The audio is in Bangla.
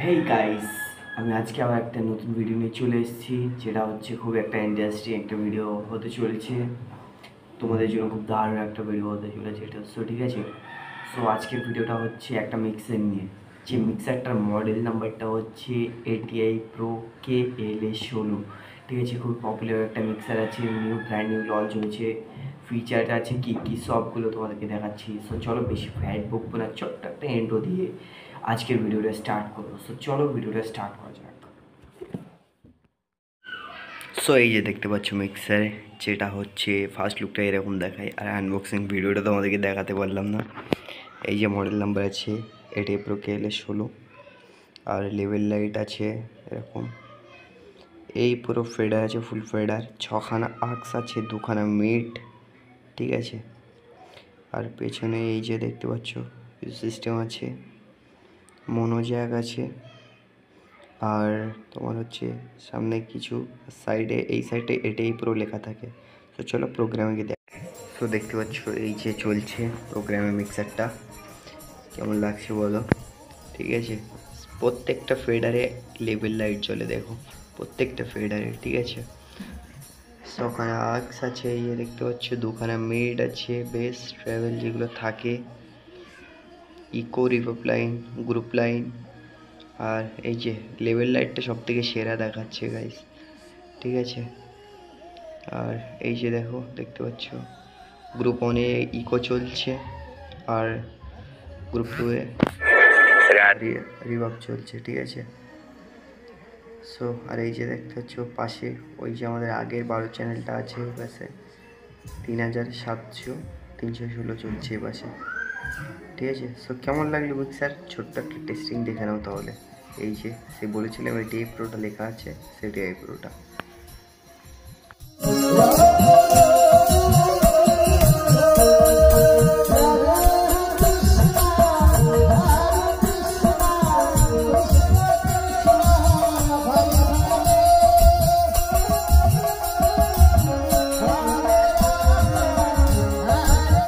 হেই গাইস, আমি আজকে আবার একটা নতুন ভিডিও নিয়ে চলে এসেছি, যেটা হচ্ছে খুব একটা ইন্টারেস্টিং একটা ভিডিও হতে চলেছে। তোমাদের জন্য খুব দারুণ একটা ভিডিও হতে চলেছে এটা। ঠিক আছে। আজকের ভিডিওটা হচ্ছে একটা মিক্সার নিয়ে, যে মিক্সারটার মডেল নাম্বারটা হচ্ছে ATI Pro KLA16। ঠিক আছে, খুব পপুলার একটা মিক্সার আছে, ব্র্যান্ড নিউ লঞ্চ হয়েছে। ফিচার আছে কী কী সবগুলো তোমাদেরকে দেখাচ্ছি। চলো বেশি ফ্যাট বকবো না, ছোট্ট একটা এন্ট্রো দিয়ে আজকের ভিডিওটা স্টার্ট করবো। চলো ভিডিওটা স্টার্ট করা যাক। এই যে দেখতে পাচ্ছ মিক্সার, যেটা হচ্ছে ফার্স্ট লুকটা এরকম দেখায়, আর আনবক্সিং ভিডিওটা তোমাদেরকে দেখাতে পারলাম না। এই যে মডেল নাম্বার আছে ATI Pro KLA16, আর লেভেল লাইট আছে এরকম। এই পুরো ফেডার আছে, ফুল ফেডার, 6খানা আক্স আছে, 2খানা মিড। ঠিক আছে, আর পেছনে এই যে দেখতে পাচ্ছ সিস্টেম আছে, মোনো জ্যাক আছে, আর তোমার হচ্ছে সামনে কিছু, সাইডে এই সাইডে এটাই পুরো লেখা থাকে। তো চলো প্রোগ্রামে গিয়ে দেখ। তো দেখতে পাচ্ছ এই যে চলছে প্রোগ্রামে মিক্সারটা, কেমন লাগছে বলো। ঠিক আছে, প্রত্যেকটা ফেডারে লেভেল লাইট জ্বলে, দেখো প্রত্যেকটা ফেডারে। ঠিক আছে, 6খানা আর্কস আছে, এই যে দেখতে পাচ্ছ, 2খানা মিড আছে, বেস ট্রাভেল যেগুলো থাকে, echo, reverb line, group line, আর এই যে লেভেল লাইটটা সব থেকে সেরা দেখাচ্ছে গাইস। ঠিক আছে, আর এই যে দেখো দেখতে পাচ্ছ গ্রুপ 1-এ ইকো চলছে, আর গ্রুপ 2-এ রিভার্ব চলছে। ঠিক আছে, আর এই যে দেখতে পাচ্ছ পাশে ওই যে আমাদের আগের 12 চ্যানেলটা আছে, এই পাশে 3700 316 চলছে এই পাশে। ঠিক আছে, কেমন লাগলো মিক্সার? ছোট্ট একটা টেস্টিং দেখে নাও তাহলে। এই যে সে বলেছিলাম ATI Proটা লেখা আছে, সেটাই ATI Proটা।